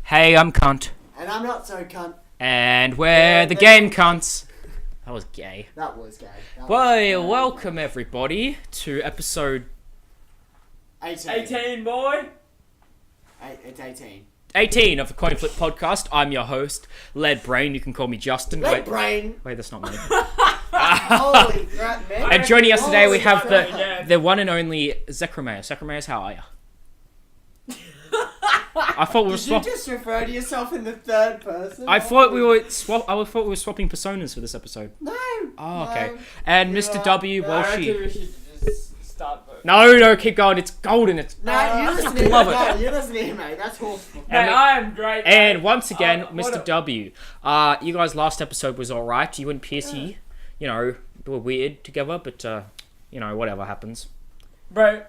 Hey, I'm Cunt. And I'm not so cunt. And we're the game cunts. That was gay. That was gay. Welcome everybody to episode 18. Boy. It's 18. 18 of the Coinflip podcast. I'm your host, Lead Brain. You can call me Justin. Lead Brain. Wait, that's not me. Holy crap, man. And joining us today, we have crap. the one and only Zekredcock. Zekredcock, how are you? I thought we were Did you just refer to yourself in the third person? I thought we were swapping personas for this episode. No. Oh, okay. No. And Mr. W. I reckon Walshy. we should just start voting. No, keep going. It's golden. It's No, you listen to him. love it. No, you listen to him, mate. That's awful. Mate, I am great. And mate. once again, What Mr. a- W. You guys' last episode was alright. You and Piercy, you know, were weird together, but, you know, whatever happens. Bro,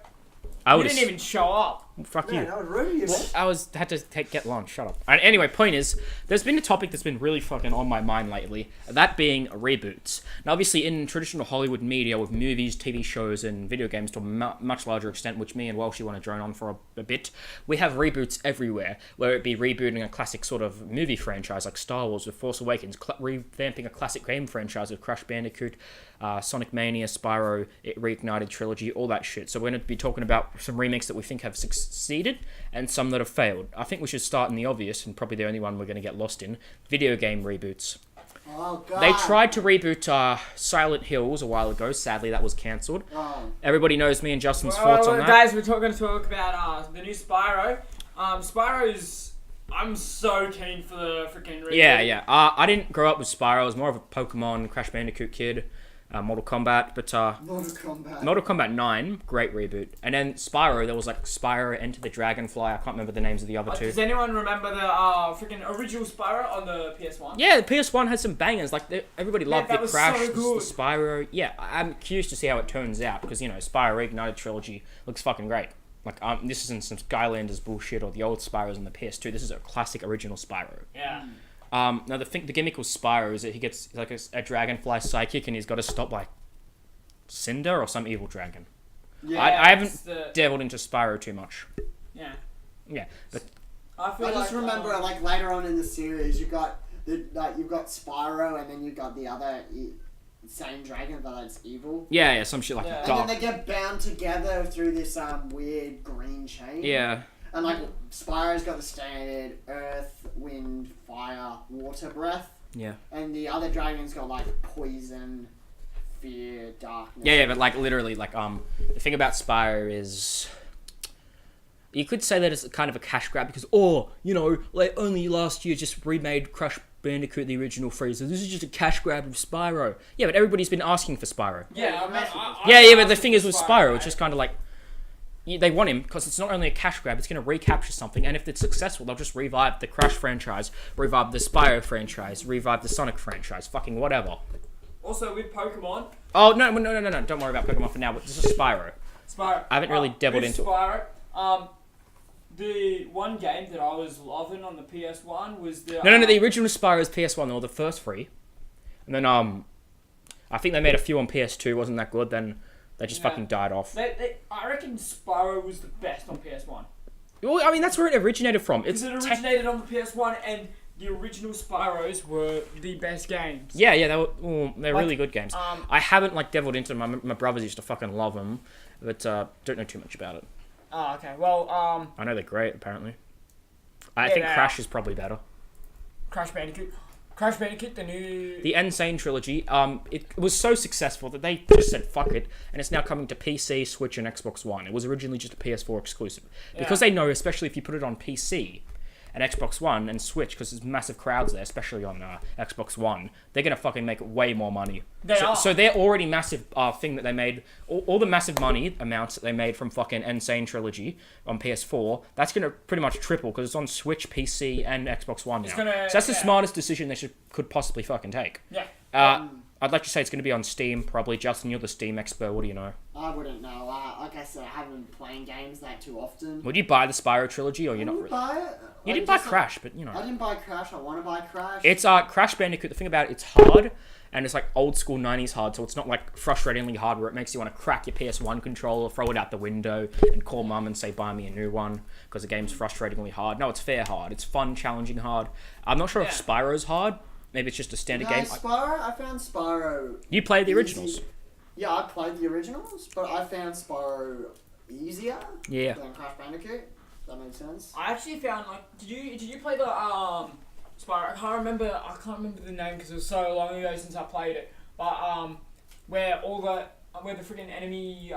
I you would didn't even show up. Fuck Man, you. that was rude of you. I had to get lunch. Shut up. And anyway, point is, there's been a topic that's been really fucking on my mind lately. That being reboots. Now, obviously, in traditional Hollywood media, with movies, TV shows, and video games to a much larger extent, which me and Walshy want to drone on for a bit, we have reboots everywhere. Whether it be rebooting a classic sort of movie franchise like Star Wars with Force Awakens, revamping a classic game franchise with Crash Bandicoot, Sonic Mania, Spyro, Reignited Trilogy, all that shit. So we're going to be talking about some remakes that we think have succeeded and some that have failed. I think we should start in the obvious, and probably the only one we're going to get lost in, video game reboots. Oh, God. They tried to reboot Silent Hills a while ago. Sadly, that was cancelled. Oh. Everybody knows me and Justin's thoughts on that. Guys, we're going to talk about the new Spyro. Spyro's... I'm so keen for the freaking reboot. Yeah. I didn't grow up with Spyro. I was more of a Pokemon, Crash Bandicoot kid. Mortal Kombat, but Mortal Kombat 9, great reboot. And then Spyro, there was like Spyro, Enter the Dragonfly, I can't remember the names of the other two. Does anyone remember the freaking original Spyro on the PS1? Yeah, the PS1 has some bangers, like everybody loved that the was Crash, so the good. Spyro. Yeah, I'm curious to see how it turns out, because, you know, Spyro Reignited Trilogy looks fucking great. Like, this isn't some Skylanders bullshit or the old Spyros on the PS2, this is a classic original Spyro. Yeah. Now the gimmick with Spyro is that he gets like a dragonfly psychic and he's got to stop like Cinder or some evil dragon. Yeah, I haven't delved into Spyro too much. Yeah, but I just remember, like, later on in the series, you've got Spyro, and then you've got the other same dragon, but it's evil. Yeah, some shit like Yeah. dark. And then they get bound together through this weird green chain. Yeah. And, like, Spyro's got the standard earth, wind, fire, water breath. Yeah. And the other dragon's got, like, poison, fear, darkness. Yeah, but like literally, like the thing about Spyro is, you could say that it's kind of a cash grab because, you know, like only last year just remade Crash Bandicoot the original three, so this is just a cash grab of Spyro. Yeah, but everybody's been asking for Spyro. Yeah, But the thing is with Spyro, it's just kind of like, they want him because it's not only a cash grab, it's going to recapture something, and if it's successful, they'll just revive the Crash franchise, revive the Spyro franchise, revive the Sonic franchise, fucking whatever. Also with Pokemon. Oh, no, don't worry about Pokemon for now, but this is Spyro. Spyro. I haven't really dabbled into it. Spyro, the one game that I was loving on the PS1 was the... No, the original Spyro is PS1, or the first three. And then, I think they made a few on PS2, wasn't that good, then they just fucking died off. I reckon Spyro was the best on PS1. Well, I mean, that's where it originated from. Because it originated on the PS1, and the original Spyros were the best games. Yeah, they're really good games. I I haven't, like, devilled into them. My brothers used to fucking love them, but don't know too much about it. Oh, okay. Well, I know they're great, apparently. I Yeah, think they Crash are. is probably better. Crash Bandicoot, the new... The Insane Trilogy, it was so successful that they just said fuck it, and it's now coming to PC, Switch, and Xbox One. It was originally just a PS4 exclusive. Because they know, especially if you put it on PC and Xbox One and Switch, because there's massive crowds there, especially on Xbox One, they're going to fucking make way more money. So their already massive thing that they made, all the massive money amounts that they made from fucking Insane Trilogy on PS4, that's going to pretty much triple, because it's on Switch, PC, and Xbox One now. So that's the smartest decision they could possibly fucking take. Yeah. I'd like to say it's going to be on Steam, probably. Justin, you're the Steam expert. What do you know? I wouldn't know. Like I said, I haven't been playing games that too often. Would you buy the Spyro trilogy, or you're not Would really? buy it? You didn't buy Crash, but you know. I didn't buy Crash. I want to buy Crash. It's Crash Bandicoot. The thing about it, it's hard, and it's like old school 90s hard, so it's not like frustratingly hard where it makes you want to crack your PS1 controller, throw it out the window, and call mum and say, buy me a new one, because the game's frustratingly hard. No, it's fair hard. It's fun, challenging hard. I'm not sure if Spyro's hard. Maybe it's just a standard game. Spyro, I found Spyro... You played the originals? Yeah, I played the originals, but I found Spyro easier than Crash Bandicoot. That makes sense. I actually found did you play the Spyro? I can't remember the name because it was so long ago since I played it. But where the freaking enemy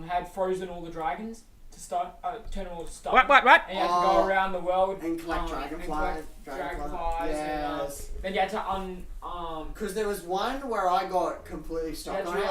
had frozen all the dragons to start turn them all to stone. What? And you had to go around the world and collect dragonflies. Yes. And then you had to because there was one where I got completely stuck on it.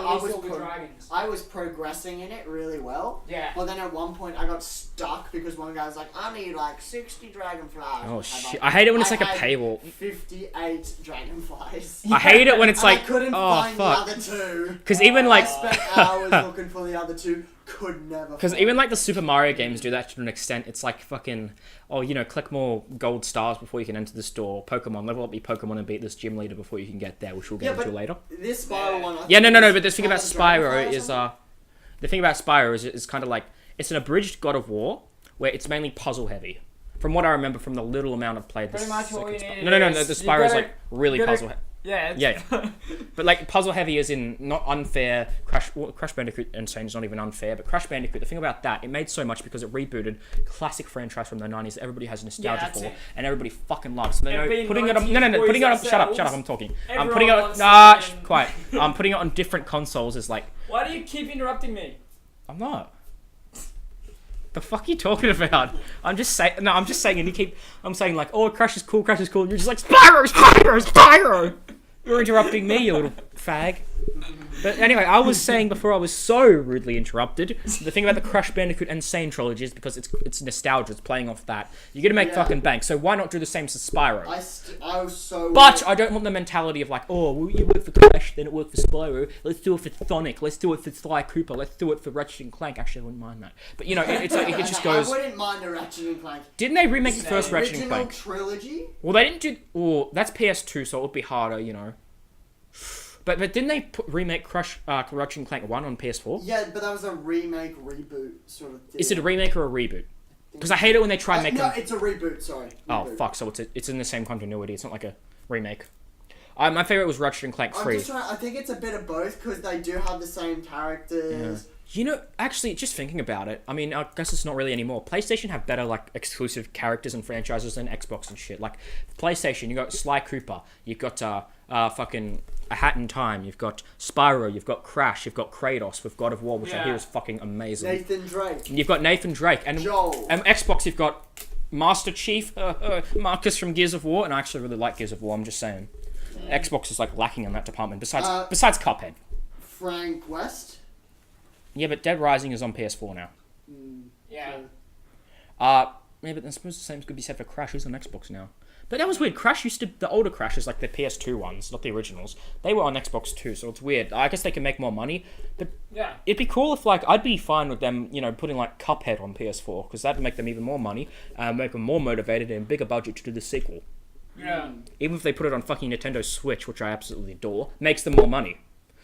I was progressing in it really well. Yeah. But then at one point I got stuck because one guy was like, I need 60 dragonflies. Oh shit! I hate it when it's like a paywall. 58 dragonflies. I hate it when it's like, I couldn't find the other two. Because even I spent hours looking for the other two. Could never. Because even like the Super Mario games do that to an extent. It's like fucking, collect more gold stars before you can enter the store. Pokemon, level up your Pokemon and beat this gym leader before you can get there, which we'll get into later. This Spyro one. No. But the thing about Spyro is kind of like it's an abridged God of War where it's mainly puzzle heavy. From what I remember from the little amount I've played. Pretty much all you need. No. The Spyro is like really puzzle heavy. Yeah. But like puzzle heavy is in not unfair. Crash Bandicoot Insane is not even unfair, but Crash Bandicoot, the thing about that, it made so much because it rebooted classic franchise from the 90s that everybody has nostalgia for and everybody fucking loves. So putting it on shut up, I'm talking. I'm putting it on quiet. I'm putting it on different consoles is like. Why do you keep interrupting me? I'm not. The fuck are you talking about? I'm just saying, and I'm saying like, oh, Crash is cool, and you're just like, Spyro! You're interrupting me, you little fag. But anyway, I was saying before I was so rudely interrupted, the thing about the Crash Bandicoot Insane trilogy is because it's nostalgia, it's playing off that. You're gonna make fucking bank, so why not do the same as Spyro? I was so... But I don't want the mentality of like, oh, you work for Crash, then it worked for Spyro, let's do it for Sonic, let's do it for Sly Cooper, let's do it for Ratchet and Clank. Actually, I wouldn't mind that. But it just goes... I wouldn't mind a Ratchet and Clank. Didn't they remake the first Ratchet and Clank? Trilogy? Well, they didn't do... Well, that's PS2, so it would be harder, But didn't they remake Ratchet and Clank 1 on PS4? Yeah, but that was a remake, reboot sort of thing. Is it a remake or a reboot? Because I hate it when they try and make No, it's a reboot, sorry. Oh, fuck, so it's in the same continuity. It's not like a remake. My favourite was Ratchet and Clank 3. I think it's a bit of both, because they do have the same characters. Yeah. Actually, just thinking about it, I mean, I guess it's not really anymore. PlayStation have better, exclusive characters and franchises than Xbox and shit. Like, PlayStation, you got Sly Cooper, you've got, fucking A Hat in Time, you've got Spyro, you've got Crash, you've got Kratos with God of War, which I hear is fucking amazing. Nathan Drake. You've got Nathan Drake. And Joel. Xbox, you've got Master Chief, Marcus from Gears of War, and I actually really like Gears of War, I'm just saying. Xbox is, lacking in that department, besides Cuphead. Frank West. Yeah, but Dead Rising is on PS4 now. Yeah. Yeah, but I suppose the same could be said for Crash, who's on Xbox now. But that was weird. Crash used to... The older Crashes, like the PS2 ones, not the originals, they were on Xbox too, so it's weird. I guess they can make more money, but it'd be cool if, I'd be fine with them, putting, Cuphead on PS4, because that'd make them even more money, make them more motivated and bigger budget to do the sequel. Yeah. Even if they put it on fucking Nintendo Switch, which I absolutely adore, makes them more money.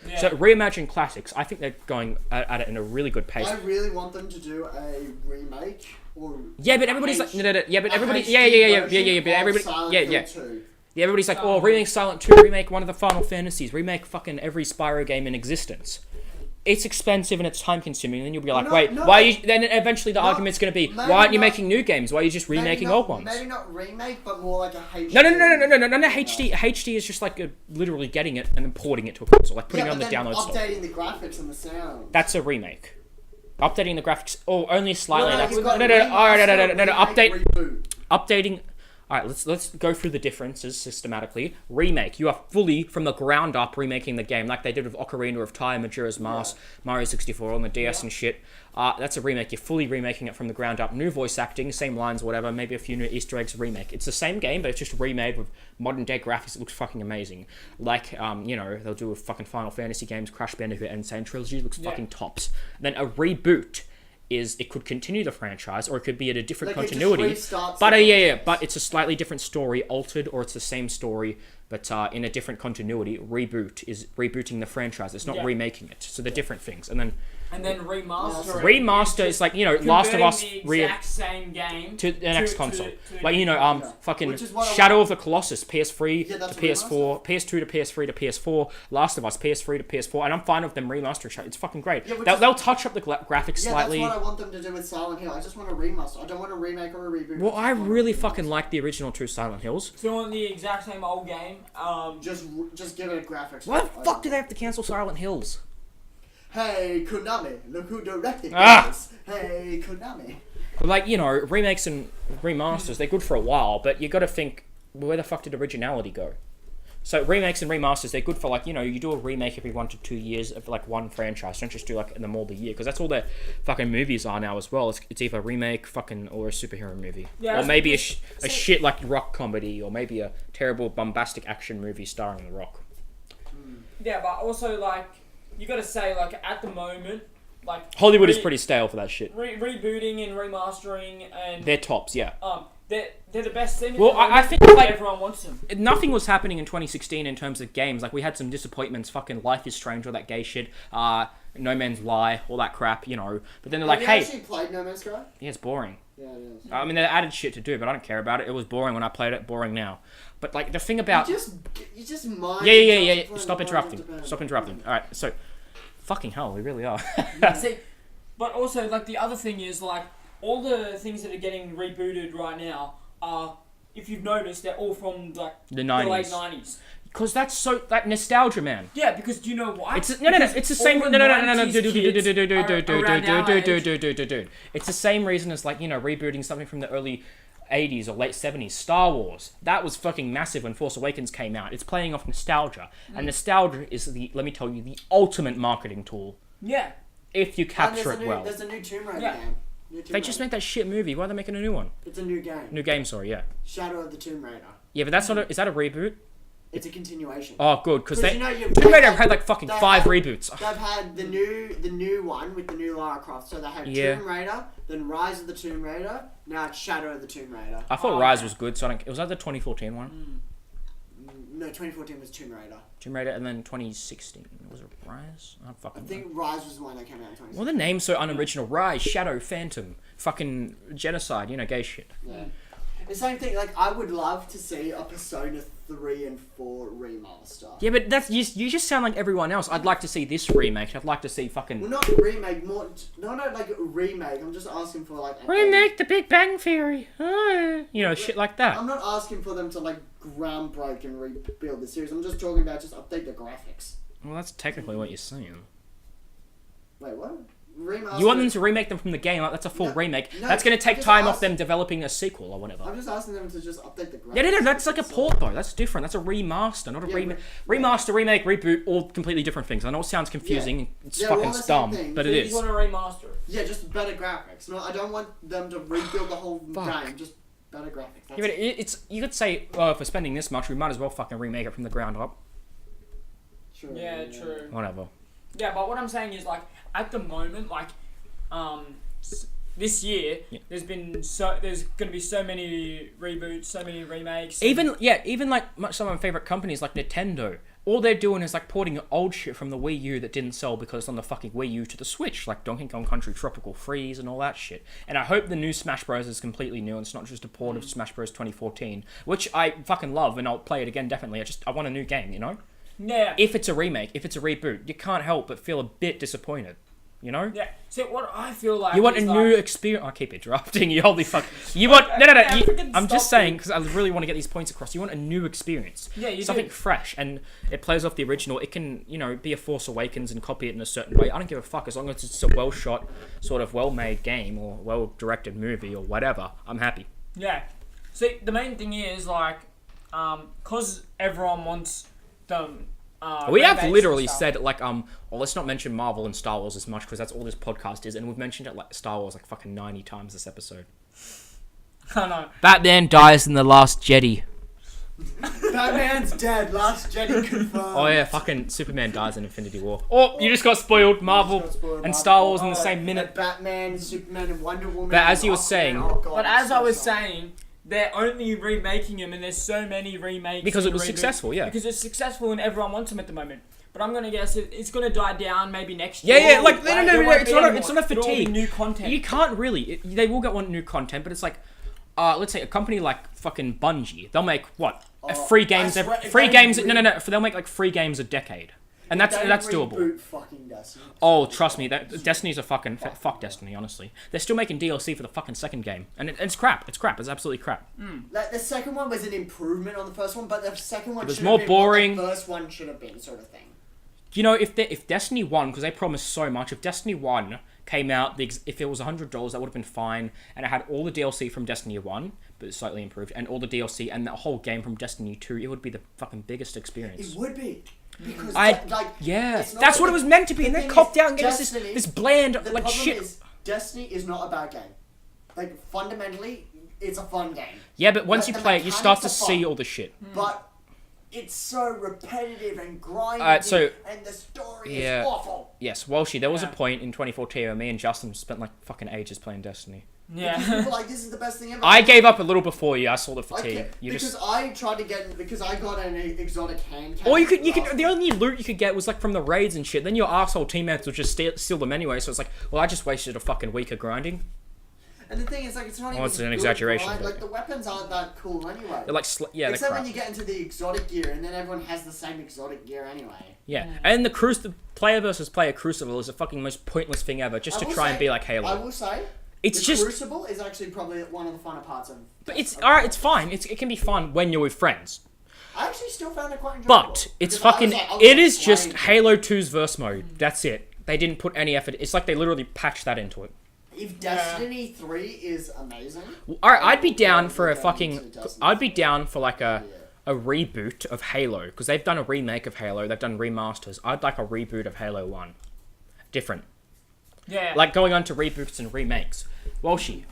Yeah. So reimagine classics. I think they're going at it in a really good pace. I really want them to do a remake or but everybody's like everybody's like, oh, remake Silent 2, remake one of the Final Fantasies, remake fucking every Spyro game in existence. It's expensive and it's time consuming, and then you'll be like, why are you... Then eventually the argument's going to be, why aren't you making new games? Why are you just remaking old ones? Maybe not remake, but more like a HD. No, HD is just literally getting it and then porting it to a console, putting it on the download store. Updating the graphics and the sound. That's a remake. Updating the graphics, only slightly. Updating... Alright, let's go through the differences systematically. Remake. You are fully, from the ground up, remaking the game, like they did with Ocarina of Time, Majora's Mask, Mario 64 on the DS and shit. That's a remake. You're fully remaking it from the ground up. New voice acting, same lines, whatever, maybe a few new Easter eggs, remake. It's the same game, but it's just remade with modern day graphics. It looks fucking amazing. They'll do with fucking Final Fantasy games, Crash Bandicoot, Insane Trilogy. It looks fucking tops. Then a reboot is it could continue the franchise, or it could be at a different Like, it just continuity. restarts But the yeah, franchise. but it's a slightly different story, altered, or it's the same story, but in a different continuity. Reboot is rebooting the franchise. It's not Yeah. remaking it. So they're different things. And then And then remaster. it. remaster is like, you know, Last of Converting Us the exact same game to the next console. to Like, you know, Yeah. fucking Which is what I Shadow want. of the Colossus, PS3 Yeah, to that's a PS4, PS2 to PS3 to PS4, Last of Us, PS3 to PS4, and I'm fine with them remastering shit. It's fucking great. Yeah, which They'll, is- they'll touch up the graphics Yeah, slightly. that's what I want them to do with Silent Hill. I just want a remaster. I don't want a remake or a reboot. Well, I just want a really remaster. fucking like the original two Silent Hills. Still on the exact same old game. Just give it a graphics. Why the fuck do they have to cancel Silent Hills? Hey, Konami, look who directed Ah! this. Hey, Konami. Like, you know, remakes and remasters, they're good for a while, but you gotta think, where the fuck did originality go? So remakes and remasters, they're good for, like, you know, you do a remake every 1 to 2 years of like one franchise. Don't just do like them all the year, because that's all their fucking movies are now as well. It's either a remake, fucking, or a superhero movie, Yeah, or that's maybe a because- shit like rock comedy, or maybe a terrible bombastic action movie starring The Rock. Yeah, but also like you gotta say like at the moment, like Hollywood is pretty stale for that shit. rebooting and remastering and They're tops, yeah. they're the best thing. at Well, the I moment. think, like, everyone wants them. Nothing was happening in 2016 in terms of games. Like, we had some disappointments. Fucking Life is Strange, all that gay shit. No Man's Lie, all that crap, you know. But then they're like, Have you hey, actually played No Man's Sky? yeah, it's boring. Yeah, it is. I mean, they added shit to do, but I don't care about it. It was boring when I played it, boring now. But, like, the thing about... You just mind. Yeah. Stop interrupting. Stop interrupting. Alright, so... Fucking hell, we really are. See, but also like the other thing is like all the things that are getting rebooted right now are, if you've noticed, they're all from like The the 90s. late 90s. Because that's so... That nostalgia, man. Yeah, because do you know why? It's no. It's the same. all No. the Dude. 90s kids are around our age. It's the same reason as, like, you know, rebooting something from the early 80s or late 70s. Star Wars. That was fucking massive when Force Awakens came out. It's playing off nostalgia, and nostalgia is let me tell you, the ultimate marketing tool Yeah. if you And capture it well. There's a new Tomb Raider Yeah. game. New Tomb They just Raider. made that shit movie. Why are they making a new one? It's a new game. New game, sorry. Yeah. Shadow of the Tomb Raider. Yeah, but that's not. Is that a reboot? It's a continuation. Oh, good, because they. you know, Tomb Raider had like fucking they 5 had- reboots. They've had the new one with the new Lara Croft. So they had Yeah. Tomb Raider, then Rise of the Tomb Raider. Now it's Shadow of the Tomb Raider. I thought Oh, Rise okay. was good, so I don't. Was that the 2014 one? No, 2014 was Tomb Raider. Tomb Raider, and then 2016 was it Rise? I don't I fucking know. think Rise was the one that came out in 2016. Well, the name's so unoriginal. Rise, Shadow, Phantom, fucking genocide, you know, gay shit. Yeah. The same thing. Like I would love to see a Persona 3 and 4 remaster. Yeah, but that's you just sound like everyone else. I'd like to see this remake. I'd like to see Well, fucking not remake, more not like a remake. I'm just asking for like remake The Big Bang Theory. You know, shit like that. I'm not asking for them to like groundbreak and rebuild the series. I'm just talking about just update the graphics. Well, that's technically what you're saying. Wait, what? Remaster. You want them to remake them from the game? Like, that's a full No, remake. no, That's going to take just time off ask- them developing a sequel or whatever. I'm just asking them to just update the graphics. Yeah, that's like a port though. That's different. That's a remaster, not a Yeah, remake. but- Remaster, remake, reboot, all completely different things. I know it sounds confusing. It's Yeah, well, fucking that's the dumb, thing. but So it you is. want to remaster it. Yeah, just better graphics. No, I don't want them to rebuild the whole Fuck. game. Just better graphics. That's Yeah, but it's you could say, oh, for spending this much, we might as well fucking remake it from the ground up. True. Yeah, true. Whatever. Yeah, but what I'm saying is like at the moment, like this year, Yeah. there's gonna be so many reboots, so many remakes. Even like some of my favorite companies like Nintendo, all they're doing is like porting old shit from the Wii U that didn't sell because it's on the fucking Wii U to the Switch, like Donkey Kong Country Tropical Freeze and all that shit. And I hope the new Smash Bros is completely new and it's not just a port of Smash Bros 2014, which I fucking love and I'll play it again definitely. I want a new game, you know? yeah, If it's a remake, if it's a reboot, you can't help but feel a bit disappointed, you know? yeah. So what I feel like You want a is, new like, experience. I keep interrupting you. Holy fuck! You want no. Yeah, You, freaking I'm just stop saying it. because I really want to get these points across. You want a new experience. Yeah, you something do. fresh, and it plays off the original. It can, be a Force Awakens and copy it in a certain way. I don't give a fuck as long as it's a well shot, sort of well made game or well directed movie or whatever. I'm happy. Yeah. See, the main thing is like, cause everyone wants them. We have remakes and literally stuff. said like well, let's not mention Marvel and Star Wars as much because that's all this podcast is, and we've mentioned it like Star Wars like fucking 90 times this episode. I know. Batman dies in the Last Jedi. Batman Superman's dead. Last Jedi confirmed. Oh yeah, fucking Superman dies in Infinity War. Oh, you just got spoiled. Marvel and Star Wars in the same minute. Batman, Superman, and Wonder Woman. But as you were saying, but as I was saying, they're only remaking them, and there's so many remakes because it was reboots. successful, yeah. Because it's successful, and everyone wants them at the moment. But I'm gonna guess it's gonna die down maybe next year. Yeah, like no, it's not a It'll all be fatigue. new content. You can't really. They will get new content, but it's like, let's say a company like fucking Bungie, they'll make what free games. They'll make like 3 games a decade, and that's doable. Fucking Destiny. Oh, trust me, that Destiny's a fucking fuck Destiny. Honestly, they're still making DLC for the fucking second game, and it's crap. It's crap. It's absolutely crap. Like the second one was an improvement on the first one, but the second one It was should more have been boring. what the first one should have been, sort of thing. You know, if Destiny 1, because they promised so much, if Destiny 1 came out, if it was $100, that would have been fine, and it had all the DLC from Destiny 1, but slightly improved, and all the DLC and the whole game from Destiny 2, it would be the fucking biggest experience. It would be. Because, that's what it was meant to be, and then copped out and gave us this bland, like, shit. Is, Destiny is not a bad game. Like, fundamentally, it's a fun game. Yeah, but once you play it, you start to see all the shit. But it's so repetitive and grinding, and the story is awful. Yes, Walshy, there was a point in 2014 where me and Justin spent like fucking ages playing Destiny. Yeah. People were like, this is the best thing ever. I gave up a little before you. I saw the fatigue. I tried to get, because I got an exotic hand cannon. Or you could, the only loot you could get was like from the raids and shit. Then your arsehole teammates would just steal them anyway. So it's like, well, I just wasted a fucking week of grinding. And the thing is, like, it's not even it's an good, exaggeration. Right? Like, the weapons aren't that cool anyway. They're like, Except when you get into the exotic gear, and then everyone has the same exotic gear anyway. Yeah, and the player versus player Crucible is the fucking most pointless thing ever, just to try and be like Halo. I will say, Crucible is actually probably one of the funner parts of. But it's alright. It's fine. It can be fun when you're with friends. I actually still found it quite enjoyable. But it's fucking. It is just Halo 2's verse mode. That's it. They didn't put any effort. It's like they literally patched that into it. If Destiny 3 is amazing... Alright, I'd be down for a fucking... I'd be down for like a reboot of Halo. Because they've done a remake of Halo. They've done remasters. I'd like a reboot of Halo 1. Different. Yeah. Like going on to reboots and remakes. Walshy,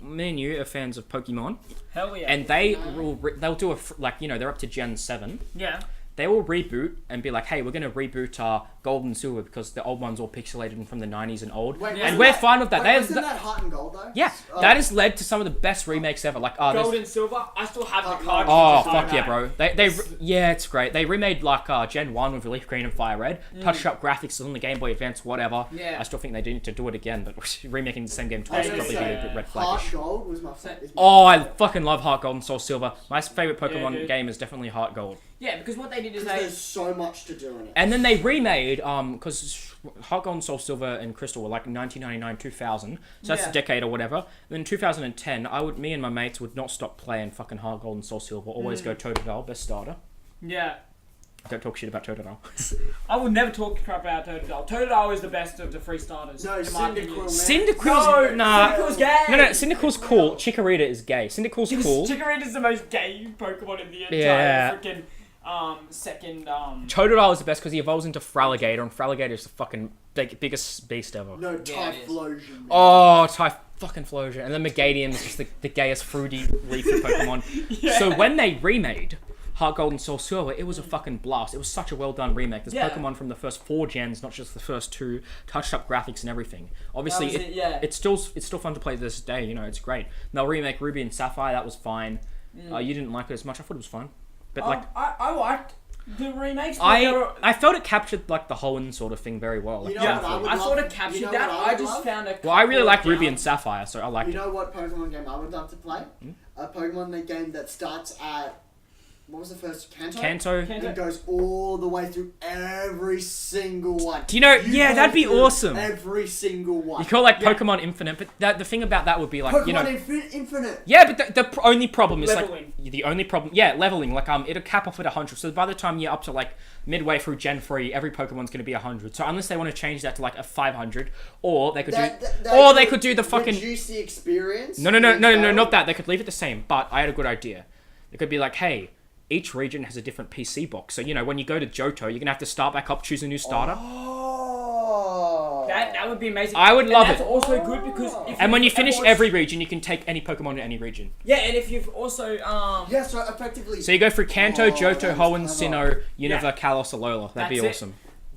me and you are fans of Pokemon. Hell yeah. And they'll do they're up to Gen 7. Yeah. They will reboot and be like, hey, we're going to reboot Gold and Silver because the old one's all pixelated and from the 90s and old. And we're fine with that. Isn't that Heart and Gold, though? Yeah, that has led to some of the best remakes ever. Like, Gold and Silver, I still have the card. Oh, fuck yeah, bro. It's great. They remade, like, Gen 1 with Leaf Green and Fire Red. Touched up graphics on the Game Boy Advance, whatever. Yeah. I still think they need to do it again, but remaking the same game twice would probably be a bit red Heart flaggish. Gold was my favorite. Oh, I fucking love Heart Gold and Soul Silver. My favorite Pokemon game is definitely Heart Gold. Yeah, because what they did is there's so much to do in it. And then they remade, because Heart Gold and Soul Silver and Crystal were like 1999, 2000, so that's a decade or whatever. Then in 2010, me and my mates would not stop playing fucking Heart Gold and Soul Silver, always go Totodile, best starter. Yeah. Don't talk shit about Totodile. I will never talk crap about Totodile. Totodile is the best of the free starters. No, Cyndaquil, Cyndaquil's... Nah. Cyndaquil's gay! No, Cyndaquil's cool. Chikorita is gay. Cyndaquil's cool. Chikorita's the most gay Pokemon in the entire freaking... second, Totodile is the best because he evolves into Fraligator, and Fraligator is the fucking biggest beast ever. No, Typhlosion. Oh, fucking Flosion. And then Megadium is just the gayest fruity leafy Pokemon. So when they remade Heart Gold and Soul Silver, it was a fucking blast. It was such a well done remake. There's Pokemon from the first 4 gens, not just the first 2, touched up graphics and everything. Obviously, it's still fun to play to this day, you know, it's great. And they'll remake Ruby and Sapphire, that was fine. You didn't like it as much, I thought it was fine. But I liked the remakes. I felt it captured like the Hoenn sort of thing very well. Like, I sort of captured that. I just found a. Well, I really like Ruby and Sapphire, so I like it. You know what Pokemon game I would love to play? A Pokemon game that starts at. What was the first? Kanto? It goes all the way through every single one. Do you know? That'd be awesome. Every single one. You call it like Pokemon Infinite, but the thing about that would be like, Pokemon Infinite. Yeah, but the only problem is leveling. Like the only problem. Yeah, leveling. Like it'll cap off at 100. So by the time you're up to like midway through Gen 3, every Pokemon's going to be 100. So unless they want to change that to like a 500, or they could they could do the fucking reduce the experience. No, not that. They could leave it the same. But I had a good idea. It could be like, hey, each region has a different PC box. So, when you go to Johto, you're going to have to start back up, choose a new starter. Oh. That would be amazing. I would love that's it. also good because And when you finish every region, you can take any Pokemon in any region. Yeah, and if you've also Yeah, so effectively. So you go through Kanto, Johto, that Hoenn, was Sinnoh, Unova, Yeah. Kalos, Alola. That'd be That's it. awesome.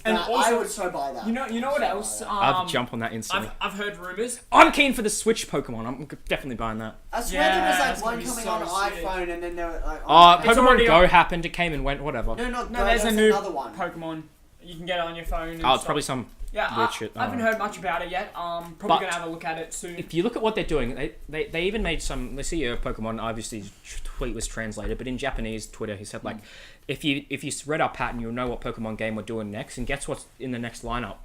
and I also would so buy that. you know what else? I'd jump on that instantly. I've heard rumors. I'm keen for the Switch Pokemon. I'm definitely buying that. I swear Yeah, there that's was like gonna one be coming so on sick. iPhone and then there were like. It's Pokemon already Go on- happened. It came and went. Whatever. No, There's a new another one. Pokemon. You can get it on your phone. And Oh, it's stuff. probably some Yeah, weird I, shit. I haven't heard much about it yet. Probably But- gonna have a look at it soon. If you look at what they're doing, they even made some. Let's see, your Pokemon. Obviously, his tweet was translated, but in Japanese Twitter, he said like, if you read our pattern, you'll know what Pokemon game we're doing next, and guess what's in the next lineup?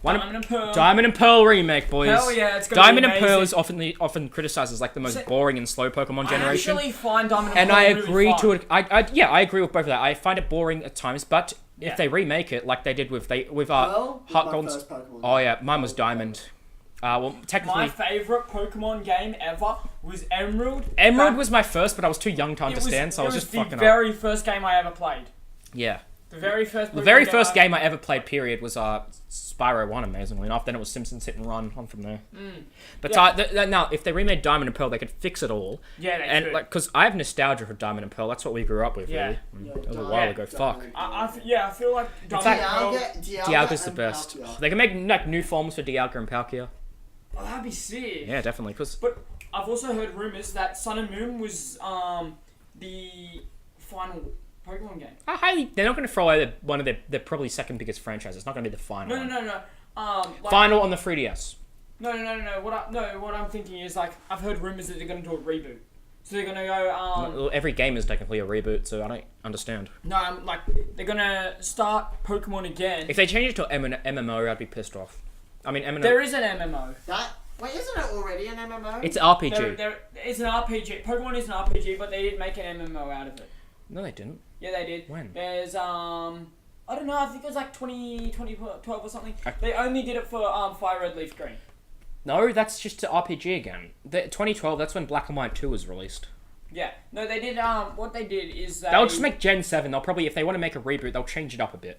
Diamond and Pearl. Diamond and Pearl remake, boys. Hell yeah, it's gonna Diamond be and Pearl is amazing. often criticized as like the most So- boring and slow Pokemon generation. I actually find Diamond And Pearl I really agree fun. to it. I agree with both of that. I find it boring at times, but Yeah. if they remake it like they did with Well, Heart my Gold. first Pokemon. Oh yeah, mine was Diamond. Well, technically, My favourite Pokemon game ever was Emerald. Emerald Back- was my first, but I was too young to it was- understand, so I was just the fucking up. very first game I ever played. Yeah. The very first. The very Pokemon first game I ever played, period, was Spyro 1, amazingly enough. Then it was Simpsons Hit and Run, on from there. But Yeah. now, if they remade Diamond and Pearl, they could fix it all. Yeah, they And could. like, because I have nostalgia for Diamond and Pearl. That's what we grew up with, Yeah. really. Yeah, That was a Diamond- while yeah, ago. Diamond. Fuck. I feel like Diamond fact- and Pearl. Dialga's the and best. Palkia. They can make like new forms for Dialga and Palkia. Oh, that'd be sick. Yeah, definitely. Because But I've also heard rumors that Sun and Moon was the final Pokemon game. they're not going to throw away one of their probably second biggest franchise. It's not going to be the final. No. Like, Final on the 3DS. No. What I'm thinking is like I've heard rumors that they're gonna do a reboot. So they're gonna go. Well, every game is technically a reboot, so I don't understand. No, like they're gonna start Pokemon again. If they change it to MMO, I'd be pissed off. I mean, MMO. There is an MMO. Wait, isn't it already an MMO? It's an RPG. It's an RPG. Pokemon is an RPG, but they did make an MMO out of it. No, they didn't. Yeah, they did. When? There's I don't know. I think it was like 2012 or something. I- They only did it for Fire Red Leaf Green. No, that's just an RPG again. 2012, that's when Black and White 2 was released. Yeah. No, they did. What they did is They'll just make Gen 7. They'll probably, if they want to make a reboot, they'll change it up a bit.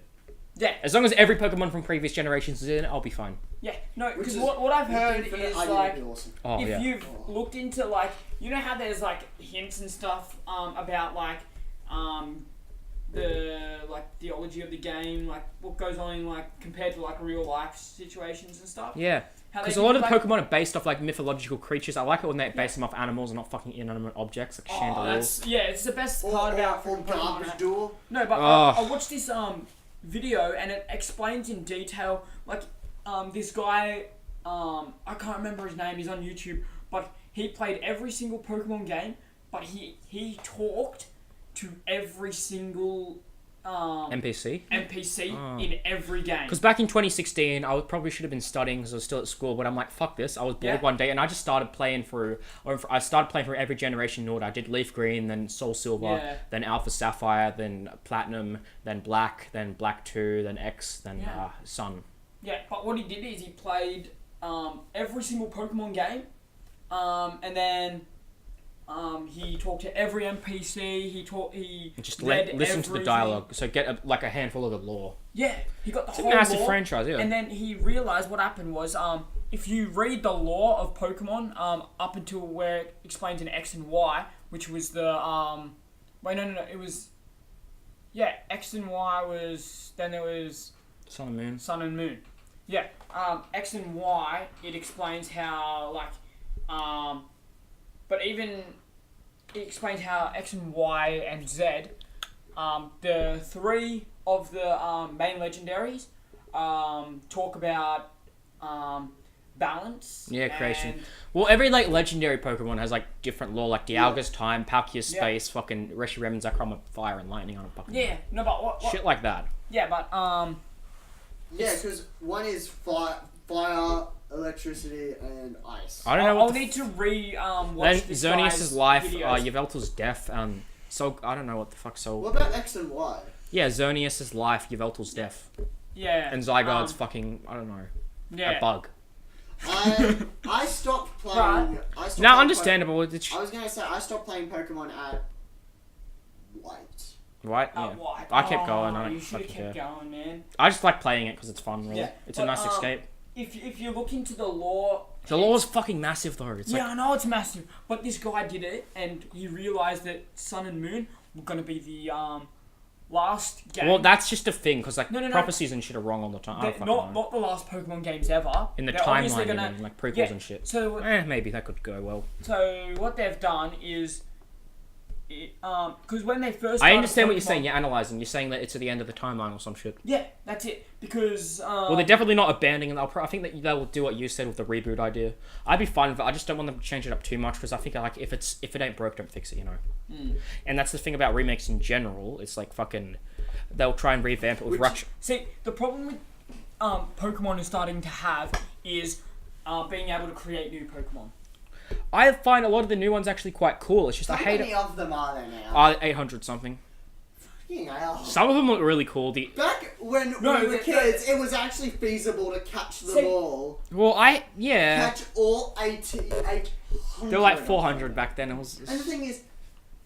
Yeah. As long as every Pokemon from previous generations is in it, I'll be fine. Yeah. No, Which because is- what I've heard Infinite is Idea like. would be awesome. Oh, If yeah. you've looked into like, you know how there's like hints and stuff about like the like theology of the game, like what goes on in like compared to like real life situations and stuff. Yeah. How they Because a do, lot of the like- Pokemon are based off like mythological creatures. I like it when they base them off animals and not fucking inanimate objects like Oh, chandeliers. it's the best part about or freaking Garbage Pokemon. Duel. No, but Oh. I watched this video and it explains in detail like this guy I can't remember his name. He's on YouTube, but he played every single Pokemon game, but he talked to every single NPC. NPC Oh. in every game. Because back in 2016, probably should have been studying because I was still at school, but I'm like, fuck this. I was bored Yeah. one day and I just started playing through every generation in order. I did Leaf Green, then Soul Silver, Yeah. then Alpha Sapphire, then Platinum, then Black 2, then X, then Yeah. Sun. Yeah, but what he did is he played every single Pokemon game, and then he talked to every NPC. He Just read listen to the everything. dialogue. So get a handful of the lore. Yeah, he got the It's a whole massive lore, franchise, yeah. And then he realized what happened was if you read the lore of Pokemon up until where it explains in X and Y, which was the it was X and Y was then there was Sun and Moon. Sun and Moon. Yeah, X and Y, it explains how, like, but even, it explains how X and Y and Z, the three of the main legendaries, talk about balance. Yeah, creation. and- Well, every like legendary Pokemon has like different lore, like Dialga's time, Palkia's Yeah. space, fucking Reshiram's Zekrom with fire and lightning on a fucking Yeah, no, but what shit like that. yeah, but, Yeah, because one is fire, electricity, and ice. I don't know I'll what. need to watch Then this Xerneas' guy's life, videos. Yveltal's death, so I don't know what the fuck. So What about X and Y? yeah, Xerneas' life, Yveltal's death, Yeah. and Zygarde's fucking I don't know, yeah. a bug. I stopped playing. I stopped Now playing understandable. It's I was gonna say I stopped playing Pokemon at White. right. Yeah. What? I kept going. I You don't should have fucking kept care. going, man. I just like playing it because it's fun. Really, Yeah, it's a but, nice escape. if you look into the lore... The lore is fucking massive, though. It's I know it's massive. But this guy did it, and he realised that Sun and Moon were going to be the last game... Well, that's just a thing, because like No. prophecies and shit are wrong all the time. I don't fucking know. Not the last Pokemon games ever. In the They're timeline, obviously you mean, like prequels and shit. So, maybe that could go well. So what they've done is... Because when they first I understand Pokemon, what you're saying. You're analysing. You're saying that it's at the end of the timeline or some shit. Yeah, that's it. Because... well, they're definitely not abandoning it. I think that they'll do what you said with the reboot idea. I'd be fine with it. I just don't want them to change it up too much, because I think like if it ain't broke, don't fix it, you know. And that's the thing about remakes in general. It's like fucking... They'll try and revamp it with rush. See, the problem with Pokemon is starting to have is being able to create new Pokemon. I find a lot of the new ones actually quite cool. It's just How I hate many it. of them are there now? 800 something. Fucking hell. Some of them look really cool. Back when we were kids, it was actually feasible to catch them all. Well, Catch all 800. They were like 400 back then. It was. And the thing is,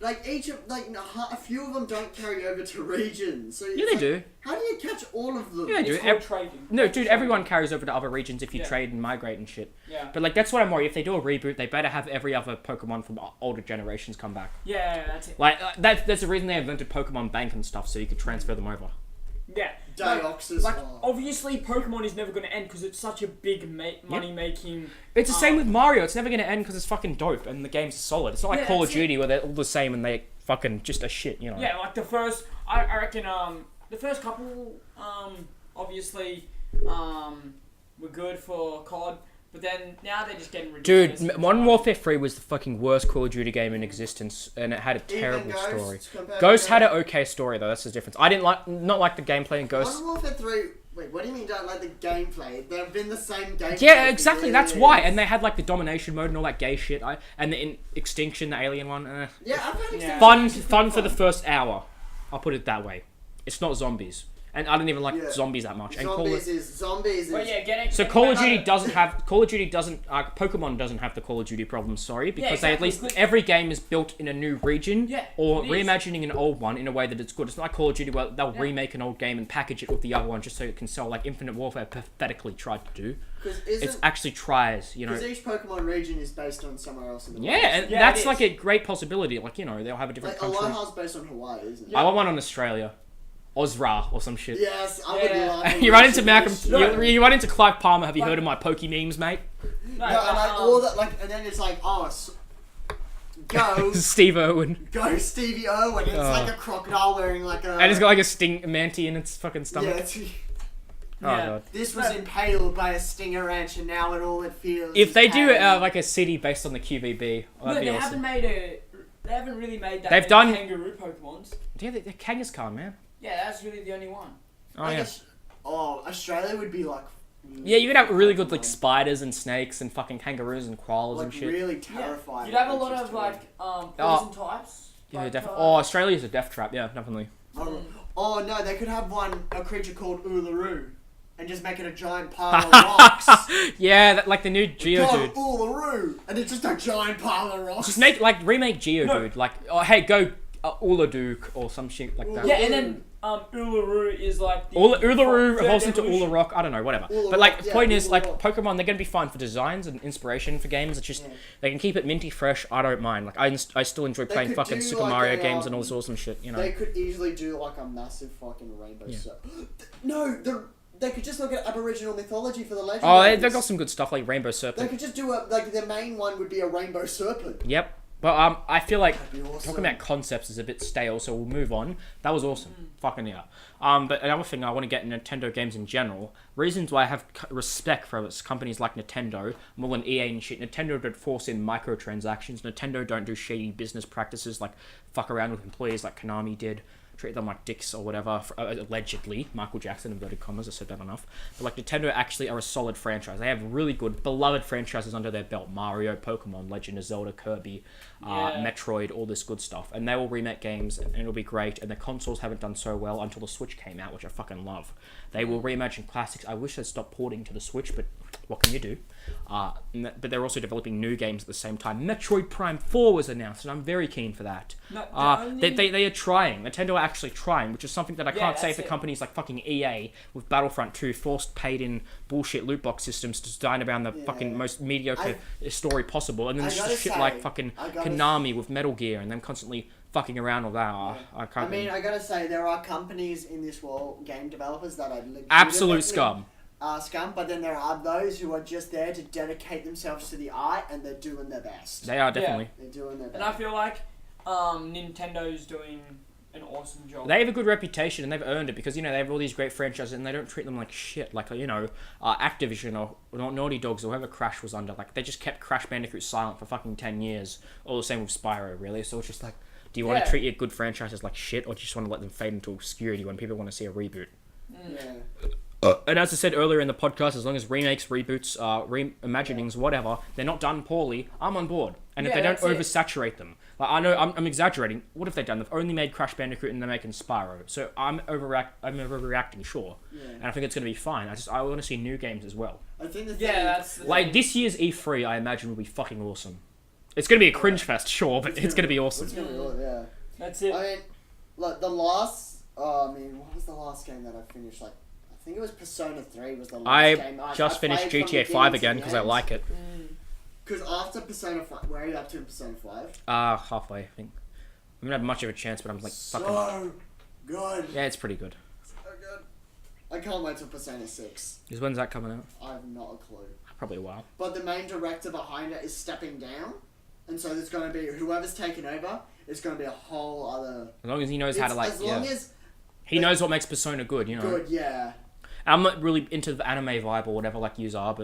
like a few of them don't carry over to regions. So Yeah, they do. How do you catch all of them? Yeah, they do. It's called trading. No, dude, everyone carries over to other regions if you trade and migrate and shit. Yeah. But like that's what I'm worried. If they do a reboot, they better have every other Pokemon from older generations come back. Yeah, that's it. Like that's the reason they invented Pokemon Bank and stuff, so you could transfer them over. Yeah. Deoxys. Like obviously, Pokemon is never going to end because it's such a big money making. It's the same with Mario. It's never going to end because it's fucking dope and the game's solid. It's not like Call of Duty where they're all the same and they fucking just a shit, you know. Yeah, like the first, I reckon, the first couple, obviously, were good for COD, but then now they're just getting ridiculous. Dude, Modern Warfare 3 was the fucking worst Call of Duty game in existence, and it had a terrible story. Ghost had an okay story though. That's the difference. I didn't not like the gameplay in Ghost. Modern Warfare 3. Wait, what do you mean don't like the gameplay? They've been the same gameplay. Yeah, exactly. That's why. And they had like the domination mode and all that gay shit. And the Extinction, the alien one. Yeah, I've had Extinction. Fun for the first hour. I'll put it that way. It's not zombies. And I don't even like zombies that much. Zombies is. Well, yeah, so Call of Duty doesn't have Pokemon doesn't have the Call of Duty problem. Sorry, because they at least every game is built in a new region or reimagining an old one in a way that it's good. It's not like Call of Duty where they'll remake an old game and package it with the other one just so it can sell, like Infinite Warfare pathetically tried to do. It actually tries, you know. Because each Pokemon region is based on somewhere else in the world. Yeah, and that's like a great possibility. Like, you know, they'll have a different country. Aloha's based on Hawaii, isn't it? I want one on Australia. Ozra or some shit. Yes, I would love You run into Malcolm. You run into Clive Palmer. Have you heard of my Poke memes, mate? No, and like all that, like, and then it's like, go Steve Irwin. Go Stevie Irwin. It's like a crocodile wearing like a. And it's got like a sting manty in its fucking stomach. Yeah. God. This was impaled by a stinger wrench, and now it feels. If they do like a city based on the QVB, that'd be awesome. They haven't really made that. They've done kangaroo Pokemons. Yeah, the Kangaskhan, man. Yeah, that's really the only one. Oh yeah. Australia would be like. Yeah, you could have really good like spiders and snakes and fucking kangaroos and koalas and shit. Really terrifying. You'd have a lot of like poison types. Yeah, definitely. Australia's a death trap. Yeah, definitely. Oh no, they could have a creature called Uluru. And just make it a giant pile of rocks. Yeah, like the new Geodude. Uluru! And it's just a giant pile of rocks. Just remake Geodude. Like, hey, go Uladuke or some shit like that. Yeah, and then Uluru is like the Uluru evolves into Ularok. I don't know, whatever. But like, the point is, Ularok. like, Pokemon, they're gonna be fine for designs and inspiration for games. It's just they can keep it minty fresh. I don't mind. Like, I still enjoy playing fucking Super Mario games and all this awesome shit. You know. They could easily do like a massive fucking rainbow set. No, they could just look at Aboriginal mythology for the legend. Oh, they've got some good stuff like Rainbow Serpent. They could just do their main one would be a rainbow serpent. Yep. But I feel like awesome. talking about concepts is a bit stale, so we'll move on. That was awesome. Fucking yeah. But another thing I want to get in Nintendo games in general, reasons why I have respect for its companies like Nintendo, more than EA and shit. Nintendo don't force in microtransactions. Nintendo don't do shady business practices like fuck around with employees like Konami did. Treat them like dicks or whatever, allegedly. Michael Jackson, inverted commas, I said that enough. But like Nintendo actually are a solid franchise. They have really good, beloved franchises under their belt. Mario, Pokemon, Legend of Zelda, Kirby, Metroid, all this good stuff. And they will remake games and it'll be great. And the consoles haven't done so well until the Switch came out, which I fucking love. They will reimagine classics. I wish they'd stop porting to the Switch, but What can you do? But they're also developing new games at the same time. Metroid Prime 4 was announced, and I'm very keen for that. They are trying. Nintendo are actually trying, which is something that I can't say for companies like fucking EA with Battlefront 2, forced paid-in bullshit loot box systems to design around the fucking most mediocre story possible, and then just shit like fucking Konami with Metal Gear, and them constantly fucking around with that. I gotta say, there are companies in this world, game developers, that are absolute scum. But then there are those who are just there to dedicate themselves to the art, and they're doing their best. They are, definitely. They're doing their best. And I feel like Nintendo's doing an awesome job. They have a good reputation, and they've earned it, because, they have all these great franchises, and they don't treat them like shit. Like, Activision or Naughty Dogs or whoever Crash was under. Like, they just kept Crash Bandicoot silent for fucking 10 years. All the same with Spyro, really. So it's just like, do you want to treat your good franchises like shit, or do you just want to let them fade into obscurity when people want to see a reboot? Yeah. And as I said earlier in the podcast, as long as remakes, reboots, reimaginings, whatever, they're not done poorly, I'm on board. And if they don't oversaturate them, like, I know I'm exaggerating. What have they done? They've only made Crash Bandicoot and they're making Spyro. So I'm overreacting, sure. Yeah. And I think it's going to be fine. I want to see new games as well. I think that's like this year's E3, I imagine will be fucking awesome. It's going to be a cringe fest, sure, but it's going to be awesome. It's going to be awesome, yeah. That's it. I mean, like what was the last game that I finished? Like, I think it was Persona 3 was the last game. I just finished GTA 5 again because I like it. Because after Persona 5, where are you up to in Persona 5? Halfway, I think. I haven't had much of a chance, but I'm like, so good. Yeah, it's pretty good. So good. I can't wait till Persona 6. Because when's that coming out? I have not a clue. Probably a while. But the main director behind it is stepping down. And so there's going to be, whoever's taken over, it's going to be a whole other... As long as he knows how to, like, as long as... He knows what makes Persona good, Good, yeah. I'm not really into the anime vibe or whatever, like yous are,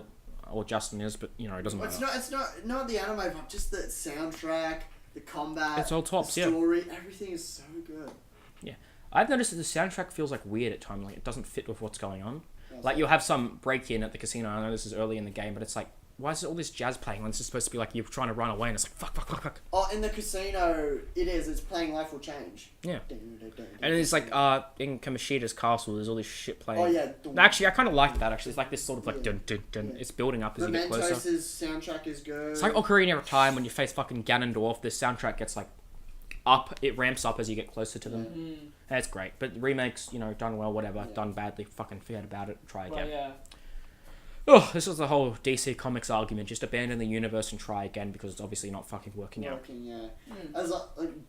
or Justin is, but, it doesn't matter. It's not the anime vibe, just the soundtrack, the combat, it's all tops, the story, everything is so good. Yeah. I've noticed that the soundtrack feels, like, weird at times, like, it doesn't fit with what's going on. Like, you'll have some break-in at the casino, I know this is early in the game, but it's like, why is all this jazz playing when it's just supposed to be like you're trying to run away and it's like fuck. Oh, in the casino, it's playing Life Will Change. Yeah. And it's like, in Kamoshida's castle, there's all this shit playing. Oh, yeah. Actually, I kind of like that, actually. It's like this sort of like dun dun dun. It's building up as you get closer. Mementos' soundtrack is good. It's like Ocarina of Time when you face fucking Ganondorf, the soundtrack gets like up, it ramps up as you get closer to them. Mm. And it's great. But remakes, done well, whatever, done badly, fucking forget about it, try again. Well, yeah. Oh, this was the whole DC Comics argument. Just abandon the universe and try again because it's obviously not fucking working out. As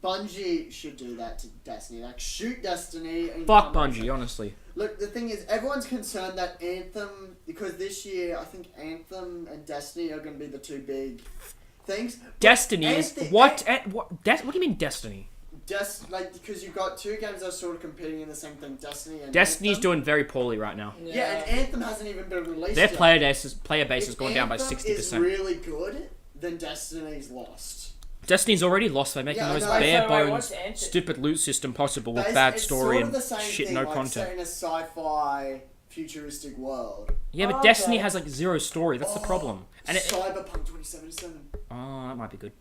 Bungie should do that to Destiny. Like, shoot Destiny. And fuck Bungie, honestly. Look, the thing is, everyone's concerned that Anthem, because this year I think Anthem and Destiny are going to be the two big things. Destiny is what? What do you mean Destiny? Because you've got two games that are sort of competing in the same thing, Destiny and Destiny's Anthem. doing very poorly right now. Yeah, and Anthem hasn't even been released Their yet. player base has gone down by 60%. If Anthem is really good, then Destiny's lost. Destiny's already lost by making the most bare bones, stupid loot system possible with bad story and shit, no content. Set in a sci-fi futuristic world. Yeah, but Destiny has like zero story. That's the problem. And Cyberpunk 2077. Oh, that might be good.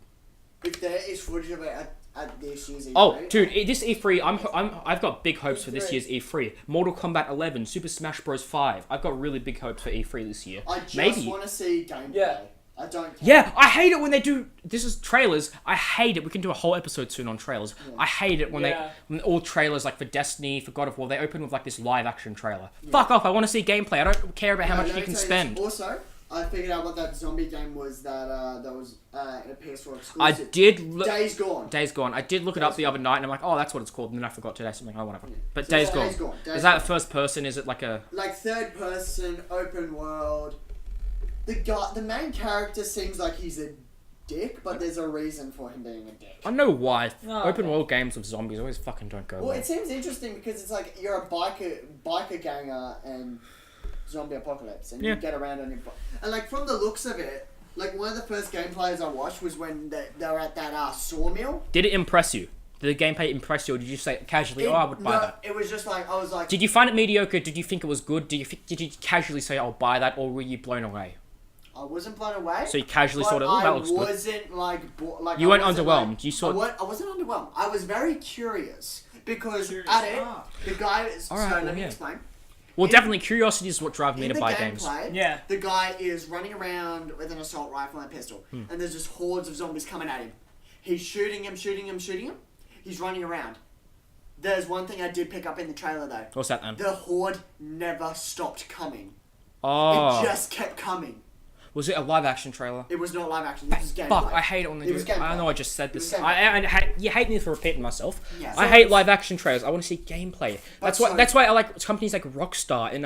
If there is footage of it at this year's E3. Oh, dude, this E3, I've got big hopes for this year's E3. Mortal Kombat 11, Super Smash Bros. 5. I've got really big hopes for E3 this year. I just want to see gameplay. Yeah. I don't care. Yeah, I hate it when they do. This is trailers. I hate it. We can do a whole episode soon on trailers. Yeah. I hate it when when all trailers, like for Destiny, for God of War, they open with like this live action trailer. Yeah. Fuck off! I want to see gameplay. I don't care about how much you can spend. Also, I figured out what that zombie game was that was a PS4 exclusive. I did. Days Gone. Days Gone. I did look it up the other night, and I'm like, oh, that's what it's called. And then I forgot today. Something. Oh, whatever. Yeah. But so Days Gone. Is that first person? Is it like a third person open world? The main character seems like he's a dick, but there's a reason for him being a dick. I know why. Open world games with zombies always fucking don't go well. Well, it seems interesting because it's like you're a biker ganger and zombie apocalypse, and you get around on your bike. And like from the looks of it, like one of the first gameplays I watched was when they were at that sawmill. Did it impress you? Did the gameplay impress you, or did you say casually, I would buy that? It was just like, I was like... Did you find it mediocre? Did you think it was good? Did you casually say, I'll buy that, or were you blown away? I wasn't blown away. So you casually sort of, that looks good. I wasn't like... You weren't underwhelmed. You saw... I wasn't underwhelmed. I was very curious. Because at it, the guy... Let me explain. Well, definitely curiosity is what drives me In to the buy games. gameplay, Yeah. the guy is running around with an assault rifle and a pistol, and there's just hordes of zombies coming at him. He's shooting him. He's running around. There's one thing I did pick up in the trailer though. What's that then? The horde never stopped coming. Oh. It just kept coming. Was it a live action trailer? It was not live action. This was gameplay. Fuck, I hate it when they It do was it. gameplay. I know I just said It was this. gameplay. I hate, you hate me for repeating myself. Yeah. I hate live action trailers. I want to see gameplay. That's so- why I like companies like Rockstar and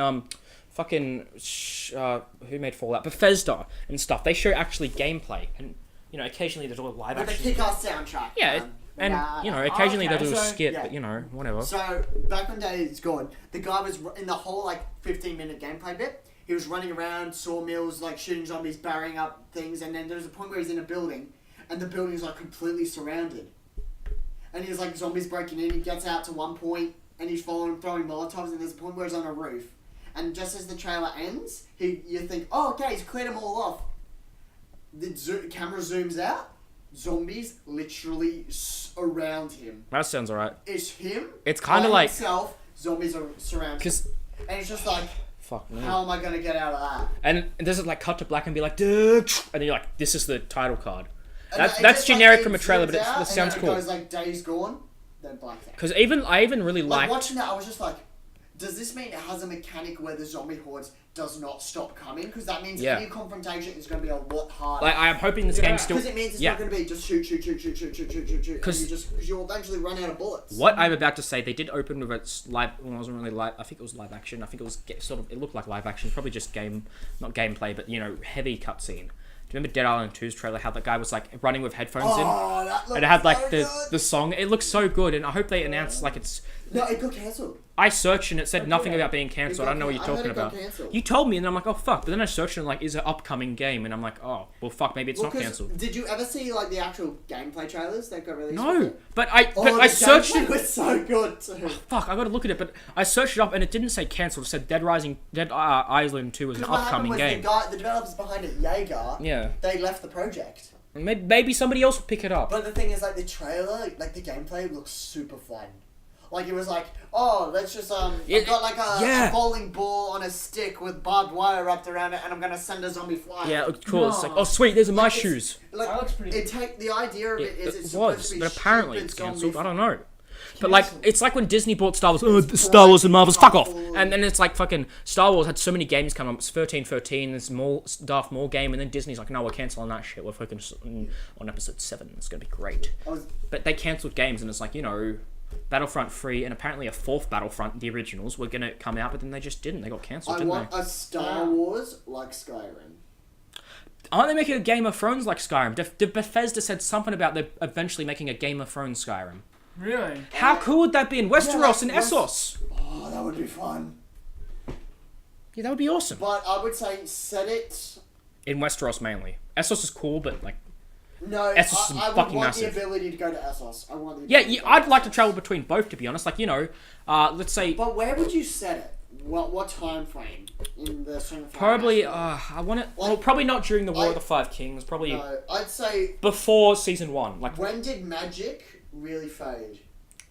who made Fallout? Bethesda and stuff. They show actually gameplay, and you know occasionally there's all live With a action. kick-ass soundtrack. Yeah, and you know occasionally Okay, they'll do a so- skit, yeah. but you know whatever. So back when days gone, the guy was in the whole like 15-minute gameplay bit. He was running around sawmills, like shooting zombies, barring up things, and then there's a point where he's in a building, and the building is like completely surrounded. And he's like zombies breaking in. He gets out to one point, and he's throwing molotovs, and there's a point where he's on a roof. And just as the trailer ends, you think, oh, okay, he's cleared them all off. The camera zooms out. Zombies literally around him. That sounds alright. It's him. It's kinda by like- himself. Zombies are surrounding him. Because And it's just like, fuck me. how am I gonna get out of that? And does it like cut to black and be like, duh, and then you're like, this is the title card. And That's it that's just, generic like, from a it trailer, but zooms it out, sounds and cool. then it goes like days gone, then black out. Because I even really Like like. watching that, I was just like, does this mean it has a mechanic where the zombie hordes does not stop coming? Because that means Yeah. any confrontation is going to be a lot harder. Like I'm hoping this Yeah. game still. Because it means it's yeah. not going to be just shoot, and Because you'll eventually run out of bullets. What I'm about to say, they did open with its live. Well, it wasn't really live. I think it was live action. I think it was sort of. It looked like live action. Probably just not gameplay, but you know, heavy cutscene. Do you remember Dead Island 2's trailer? How the guy was like running with headphones in, Oh, that looks and it had like so the good. song. It looks so good, and I hope they announce like it's. No, it got cancelled. I searched and it said nothing Okay. about being cancelled. I don't know what you're I heard talking it got about. cancelled. You told me, and I'm like, oh fuck. But then I searched and like, is it an upcoming game? And I'm like, oh well, fuck. Maybe it's Well, not 'cause cancelled. Did you ever see like the actual gameplay trailers that got released? with No, it? but I Oh, but the I searched gameplay it. was so good too. Fuck, I gotta look at it, but I searched it up and it didn't say cancelled. It said Dead Island 2 was an Because what upcoming happened was game. the developers behind it, Jaeger, Yeah. they left the project. Maybe somebody else will pick it up. But the thing is, like the trailer, like the gameplay looks super fun. Like it was like, oh, let's just Yeah, I've got like yeah. a bowling ball on a stick with barbed wire wrapped around it, and I'm gonna send a zombie flying. Yeah, it looked cool. It's like, No. oh sweet, there's my Like, it's- shoes. Like That looks pretty the idea of it is it's It supposed was, to be but apparently stupid it's zombie cancelled. I don't know. But like, Cancelled. it's like when Disney bought Star Wars. Oh, It's Star Wars and Marvel's, fuck off. colourful. And then it's like fucking Star Wars had so many games come up. It's 13, there's more Darth Maul game, and then Disney's like, no, we're cancelling that shit. We're focusing on episode 7. It's gonna be great. But they cancelled games, and it's like, you know, Battlefront 3 and apparently a 4th Battlefront, the originals, were gonna come out, but then they just didn't. They got cancelled, I didn't want they? a Star Wars like Skyrim. Aren't they making a Game of Thrones like Skyrim? Bethesda said something about they're eventually making a Game of Thrones Skyrim. Really? How cool would that be in Westeros like and Essos? Oh, that would be fun. Yeah, that would be awesome. But I would say set it. In Westeros mainly. Essos is cool, but like, No, Essos is I would fucking want massive. the ability to go to Essos. I want the yeah, ability to go I'd like to Essos. travel between both, to be honest. Like, you know, let's say But where would you set it? What time frame in the Song of Fire probably. and Ice? I want it. Like, Well, probably not during the War of I- the Five Kings. Probably No, I'd say before season 1. Like, when did magic really fade?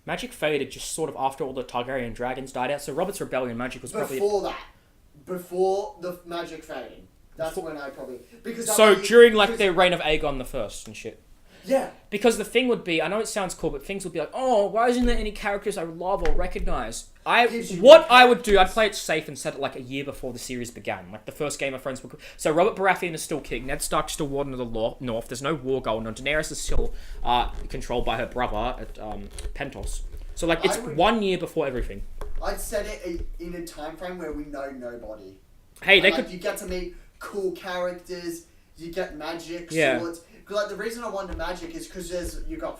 magic faded just sort of after all the Targaryen dragons died out. So Robert's Rebellion magic was probably. Before that, before the magic fading. That's when I probably because So that way- during like because- the reign of Aegon the First and shit. yeah. Because the thing would be, I know it sounds cool, but things would be like, oh, why isn't there any characters I love or recognize? Gives you What the I would do, I'd play it safe and set it like a year before the series began, like the first Game of Thrones book. So Robert Baratheon is still king, Ned Stark's still Warden of the North. There's no war going on. Daenerys is still controlled by her brother at Pentos. So like it's I would- 1 year before everything. I'd set it in a time frame where we know nobody. Hey, they And, like, could. you get to meet cool characters. You get magic, Yeah. swords. 'Cause, like the reason I wanted magic is because you got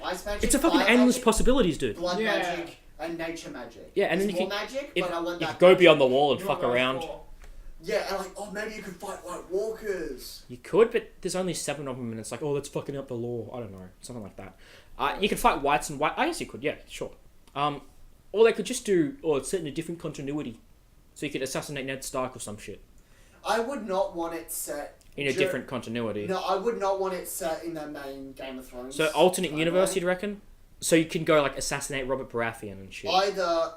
ice magic. It's a fucking fire endless magic, possibilities, dude. blood Yeah. magic, and nature magic. Yeah, and There's then you more can- magic, If but I want you that. could go magic. beyond the wall and You fuck want those around. four. Yeah, and like, oh, maybe you could fight White Walkers. You could, but there's only 7 of them, and it's like, oh, that's fucking up the law. I don't know, something like that. You could fight whites and white. I guess you could, yeah, sure. Or they could just do, or it's set in a different continuity, so you could assassinate Ned Stark or some shit I would not want it set in a different continuity. No, I would not want it set in the main Game of Thrones. So alternate timeline. universe, you'd reckon? So you can go like assassinate Robert Baratheon and shit. Either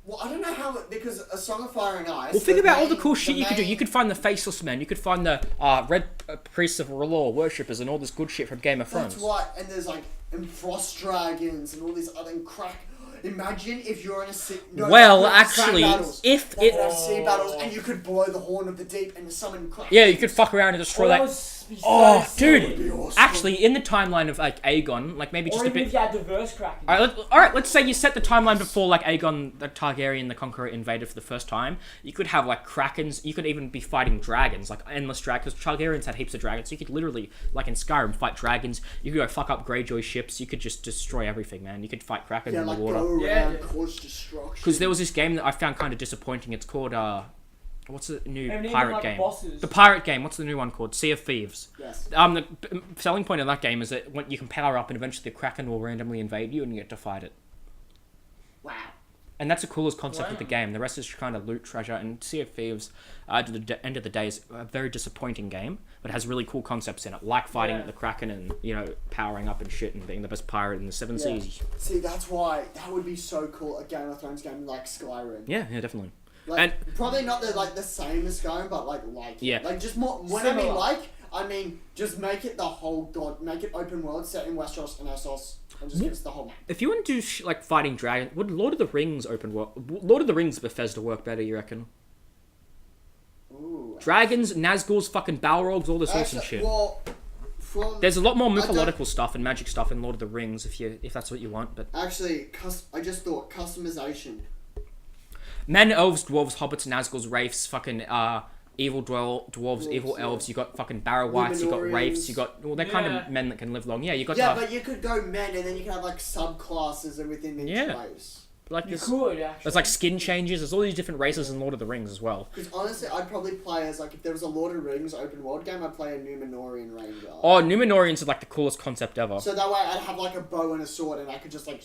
Well, I don't know how because A Song of Fire and Ice. Well, think about all the cool shit you could do. You could find the Faceless Men. You could find the Red Priests of R'hllor worshippers and all this good shit from Game of Thrones. That's right, and there's like and frost dragons and all these other crack. Imagine if you're in a sea. No, well, like actually, if they it. could have sea battles, and you could blow the horn of the deep and summon crack. Yeah, you could fuck around and destroy that. Oh, dude! Awesome. Actually, in the timeline of like Aegon, like maybe just or a bit. if you had diverse Kraken. Alright, let's say you set the timeline before like Aegon the Targaryen the Conqueror invaded for the first time. You could have like Krakens, you could even be fighting dragons, like endless dragons. Targaryens had heaps of dragons, so you could literally, like in Skyrim, fight dragons. You could go fuck up Greyjoy ships, you could just destroy everything, man. You could fight Kraken in the water. Go around, cause destruction. Because there was this game that I found kind of disappointing, it's called, what's the new pirate game? The pirate game, what's the new one called? Sea of Thieves. Yes. The selling point of that game is that when you can power up and eventually the Kraken will randomly invade you and you get to fight it. Wow. And that's the coolest concept of the game. The rest is kind of loot, treasure, and Sea of Thieves, at the end of the day, is a very disappointing game, but has really cool concepts in it, like fighting the Kraken and, you know, powering up and shit and being the best pirate in the Seven Seas. See, that's why that would be so cool, a Game of Thrones game like Skyrim. Yeah, definitely. Like, And probably not the same as Skyrim, but like Yeah. like just more. When I mean just make it the whole make it open world set in Westeros and Essos, and just give us the whole map. if you want to do like fighting dragons, would Lord of the Rings open world, Lord of the Rings Bethesda work better? You reckon? Ooh. Dragons, Nazguls, fucking Balrogs, all this awesome shit. Well, There's a lot more mythological stuff and magic stuff in Lord of the Rings if that's what you want, but actually, I just thought customization. men, elves, dwarves, hobbits, Nazguls, wraiths, fucking evil dwarves, evil elves. You got fucking barrow wights. You got wraiths. You got they're kind of men that can live long. Yeah, you got. Yeah, but you could go men, and then you can have like subclasses within each race. Like you could actually. There's like skin changes. There's all these different races in Lord of the Rings as well. Because honestly, I'd probably play as like if there was a Lord of the Rings open world game, I'd play a Númenórean ranger. Oh, Númenóreans are like the coolest concept ever. So that way, I'd have like a bow and a sword, and I could just like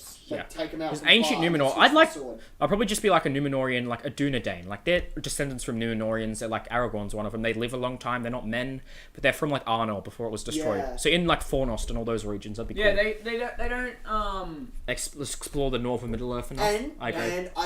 take them out. Because ancient Númenor, I'd probably just be like a Númenórean, like a Dunedain. Like they're descendants from Númenóreans. They're like Aragorn's one of them. They live a long time. They're not men, but they're from like Arnor before it was destroyed. Yeah. So in like Fornost and all those regions, that'd be cool. Yeah, they don't Let's explore the north of Middle Earth enough. And I'd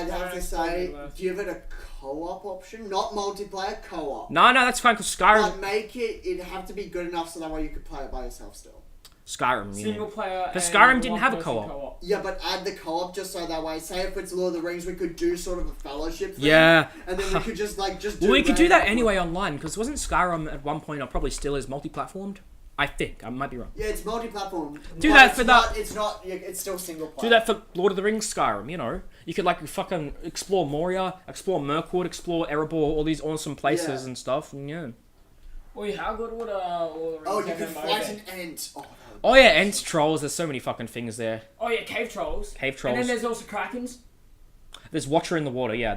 have to say, give it a co-op option, not multiplayer, co-op. No, that's fine, because Skyrim... But make it'd have to be good enough so that way you could play it by yourself still. Skyrim, yeah. Single player. But Skyrim didn't have a co-op. Yeah, but add the co-op just so that way, say if it's Lord of the Rings, we could do sort of a fellowship thing. Yeah. And then we could just do well, we could do that anyway online, because wasn't Skyrim at one point, or probably still is, multi-platformed? I think. I might be wrong. Yeah, it's multi-platform. Do that for that. It's still single player. Do that for Lord of the Rings Skyrim, you know? You could, like, fucking explore Moria, explore Mirkwood, explore Erebor, all these awesome places and stuff, and yeah. Well, how good would Lord of the Rings you could fight an Ent. Oh, yeah, Ents, trolls, there's so many fucking things there. Oh, yeah, cave trolls. Cave trolls. And then there's also Krakens. There's Watcher in the water, yeah.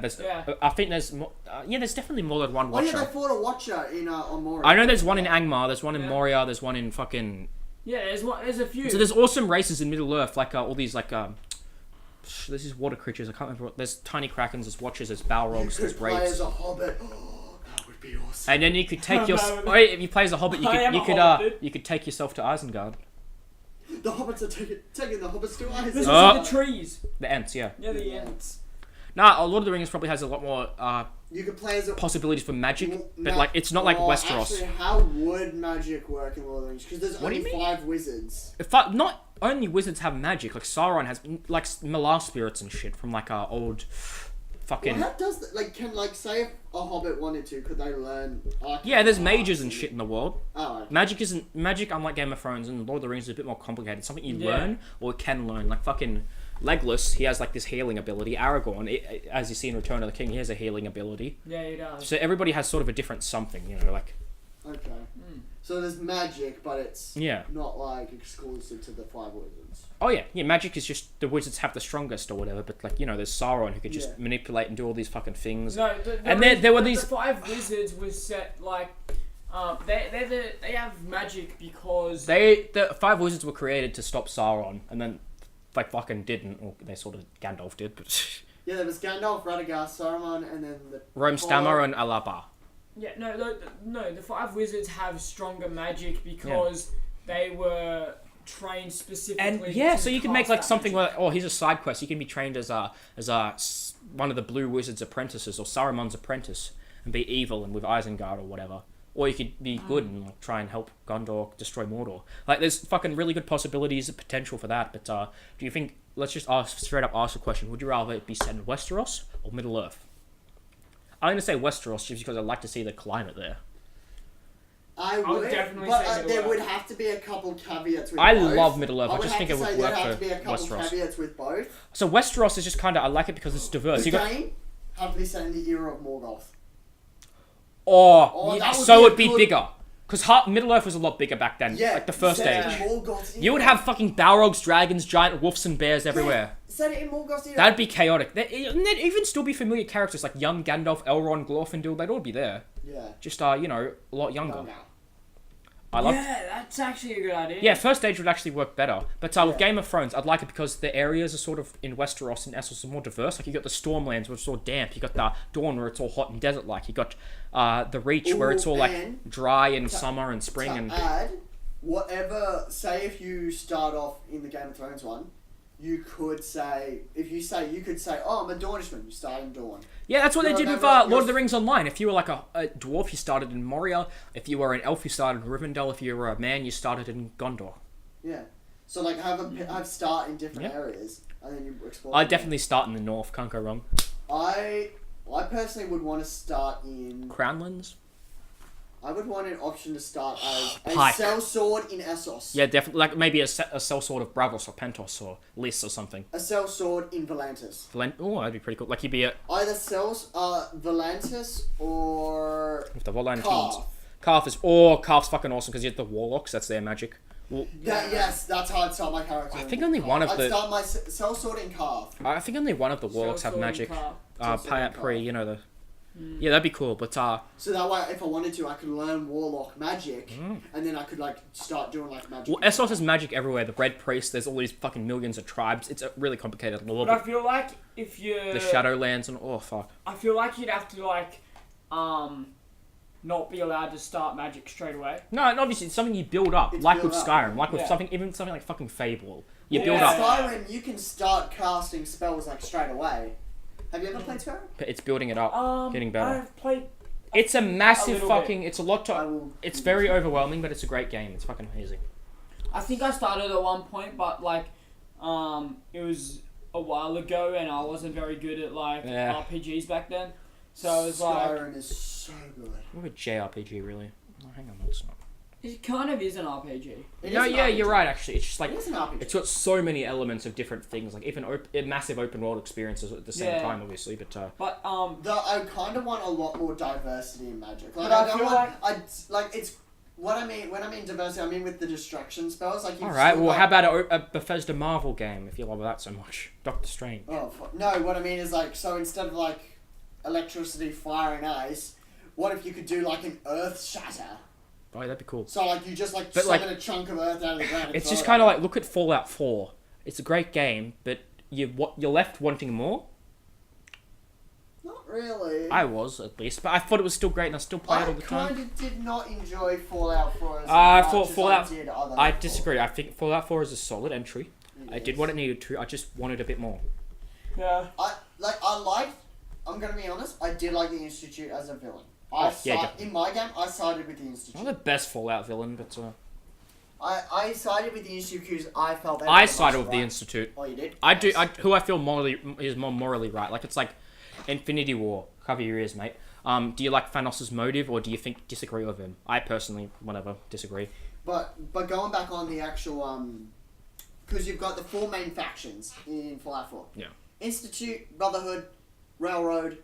I think there's more, there's definitely more than one Watcher. Oh, yeah, they fought a Watcher on Moria. I know there's one in Angmar, there's one in Moria, there's one in fucking... Yeah, there's a few. So there's awesome races in Middle Earth, like all these, like, there's these water creatures, I can't remember what... There's tiny Krakens, there's Watchers, there's Balrogs, there's play Wraiths. as a Hobbit. Oh, that would be awesome. And then you could take your... if you play as a Hobbit, you could take yourself to Isengard. The Hobbits are taking the Hobbits to Isengard. This is the trees. The Ents, yeah. Yeah, the Ents. Nah, Lord of the Rings probably has a lot more you could play as possibilities for magic, but like it's not like Westeros. Actually, how would magic work in Lord of the Rings? Because there's only 5 wizards. Not only wizards have magic, like Sauron has like Malar spirits and shit from like old fucking... Well, how does that, like, say if a Hobbit wanted to, could they learn... Yeah, there's mages and shit in the world. Oh, okay. Magic, unlike Game of Thrones and Lord of the Rings, is a bit more complicated. It's something you learn or can learn. Like fucking Legolas, he has like this healing ability. Aragorn, as you see in Return of the King, he has a healing ability. Yeah, he does. So everybody has sort of a different something, you know, like... Okay. So there's magic, but it's not like exclusive to the 5 wizards. Oh yeah, magic is just the wizards have the strongest or whatever, but like, you know, there's Sauron who could just manipulate and do all these fucking things. No, there were these... The 5 wizards was set like... they have magic because... The 5 wizards were created to stop Sauron, and then they fucking didn't, or they sort of... Gandalf did, but... Yeah, there was Gandalf, Radagast, Saruman, and then the... Rome-Stammer and Alaba. Yeah, no, the 5 wizards have stronger magic because they were trained specifically. And yeah, to so you can make cast like that something magic. where, oh, here's a side quest. You can be trained as one of the Blue Wizard's apprentices or Saruman's apprentice and be evil and with Isengard or whatever. Or you could be good and like, try and help Gondor destroy Mordor. Like, there's fucking really good possibilities, potential for that. But do you think? Let's just straight up ask a question. Would you rather it be set in Westeros or Middle Earth? I'm gonna say Westeros just because I like to see the climate there. I would would, definitely but say Middle there Earth. would have to be a couple caveats with I both. love Middle Earth. I would just have think to it would say work there'd have for to be a couple Westeros. caveats with both. So Westeros is just kind of I like it because it's diverse. The You got game have to be set in the era of Morgoth. oh, that would so be a it'd be good- bigger because Middle Earth was a lot bigger back then. Yeah, like the first set age. in Morgoth's You would era. have fucking Balrogs, dragons, giant wolves, and bears everywhere. Set it in Morgoth's era. That'd be chaotic. There'd even still be familiar characters like young Gandalf, Elrond, Glorfindel. They'd all be there. Yeah. Just a lot younger. No. I love. Yeah, that's actually a good idea. Yeah, first age would actually work better. But with Yeah. Game of Thrones, I'd like it because the areas are sort of in Westeros and Essos are more diverse. Like you got the Stormlands where it's all damp. You got the Dawn where it's all hot and desert-like. You got the Reach where it's all like and dry in summer and spring to and. add, whatever, say if you start off in the Game of Thrones one, you could say, oh, I'm a Dawnishman, you start in Dawn. Yeah, that's what they No, did no, with no, Lord you're- of the Rings Online. If you were like a dwarf, you started in Moria. If you were an elf, you started in Rivendell. If you were a man, you started in Gondor. Yeah. So like have start in different areas and then you explore. I'd definitely start in the north, can't go wrong. I personally would want to start in. Crownlands? I would want an option to start as a Pike. sellsword in Essos. Yeah, definitely. Like maybe a sellsword of Bravos or Pentos or Lys or something. A sellsword in Volantis. Oh, that'd be pretty cool. Like you'd be Either Volantis or with the Volantines. Carth. Carth's fucking awesome because you have the Warlocks. That's their magic. Well, Yes, that's how I'd start my character. I think only one of I'd the. start my sellsword in Carth. I think only one of the Warlocks have Sellsword magic. and Sellsword Pre, and you know the. Yeah, that'd be cool. But So that way, if I wanted to, I could learn Warlock magic, and then I could like start doing like magic. well, Essos has magic everywhere. The Red Priest. There's all these fucking millions of tribes. It's a really complicated lore. But I feel like if you The Shadowlands and fuck. I feel like you'd have to like not be allowed to start magic straight away. No, and obviously it's something you build up, It's like built with up. Skyrim, like with Yeah. something like fucking Fable. You Yeah. build In up. Skyrim, you can start casting spells like straight away. Have you ever played Skyrim? But it's building it up, getting better. I've played. It's a massive little fucking. It's a lot I to. will. It's very overwhelming, but it's a great game. It's fucking amazing. I think I started at one point, but like, it was a while ago, and I wasn't very good at like Yeah. RPGs back then. So I was like, Skyrim is so good. What a JRPG, really? Oh, hang on, no, it's not. it kind of is an RPG. It No, is an yeah, RPG. you're right. Actually, it's just like It is an RPG. it's got so many elements of different things, like even massive open world experiences at the same Yeah. time, obviously. But But I kind of want a lot more diversity in magic. Like, But I don't feel want. It's what I mean when I mean diversity. I mean with the distraction spells. Like all right, well, how about a Bethesda Marvel game if you love that so much? Doctor Strange. Oh no! What I mean is like so instead of like electricity, fire, and ice, what if you could do like an earth shatter? Oh, that'd be cool. So like you just like But, summon like, a chunk of earth out of the ground. and It's throw just it kind of at like look at Fallout 4. It's a great game, but you're left wanting more. you. Not really. I was at least, but I thought it was still great, and I still play it all the kind time. of did not enjoy Fallout 4 as I much thought as Fallout- I did other I than disagree. I think Fallout 4 is a solid entry. It I did is. what it needed to. I just wanted a bit more. yeah, I'm gonna be honest. I did like the Institute as a villain. Definitely. In my game, I sided with the Not Institute. the best Fallout villain, but I sided with the Institute because I felt they I were sided much with the right. Institute. Oh, you did? I do. Nice. Who I feel is more morally right. Like it's like Infinity War. Cover your ears, mate. Do you like Thanos' motive, or do you disagree with him? I personally, whatever, disagree. But going back on the actual because you've got the four main factions in Fallout 4. Yeah. Institute, Brotherhood, Railroad,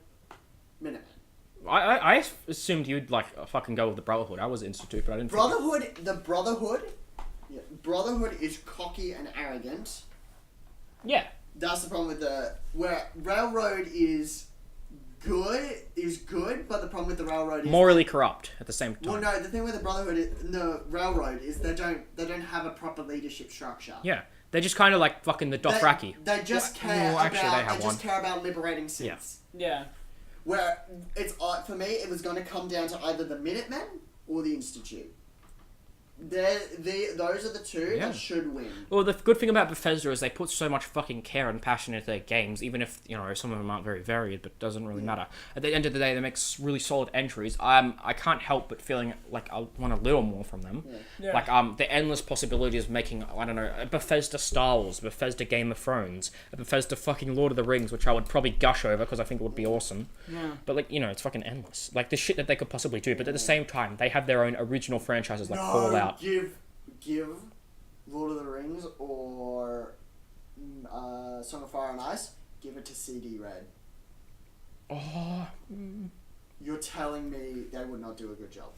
Minutemen. I assumed you'd like fucking go with the Brotherhood. I was Institute, but I didn't. Brotherhood is cocky and arrogant. Yeah. That's the problem with where Railroad is good, but the problem with the Railroad is Morally corrupt at the same time. well, no. The thing with the Brotherhood, the Railroad is they don't have a proper leadership structure. Yeah. They're just kind of like fucking the Dothraki. They just Well, care well, actually, they about. have They one. just care about liberating Siths. yeah. Where it's for me, it was going to come down to either the Minutemen or the Institute. Those are the two that should win. Well, the good thing about Bethesda is they put so much fucking care and passion into their games, even if, you know, some of them aren't very varied, but it doesn't really matter. At the end of the day, they make really solid entries. I can't help but feeling like I want a little more from them. Yeah. Like, the endless possibilities of making, I don't know, a Bethesda Star Wars, a Bethesda Game of Thrones, a Bethesda fucking Lord of the Rings, which I would probably gush over because I think it would be awesome. Yeah. But, like, you know, it's fucking endless. Like, the shit that they could possibly do, but at the same time, they have their own original franchises like Fallout. Give Lord of the Rings or Song of Fire and Ice, give it to CD Red. Oh. You're telling me they would not do a good job?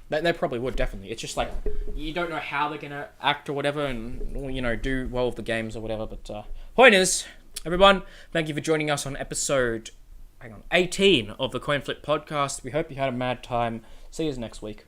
They probably would, definitely. It's just like, you don't know how they're going to act or whatever and, you know, do well with the games or whatever. But point is, everyone, thank you for joining us on episode 18 of the Coinflip podcast. We hope you had a mad time. See you next week.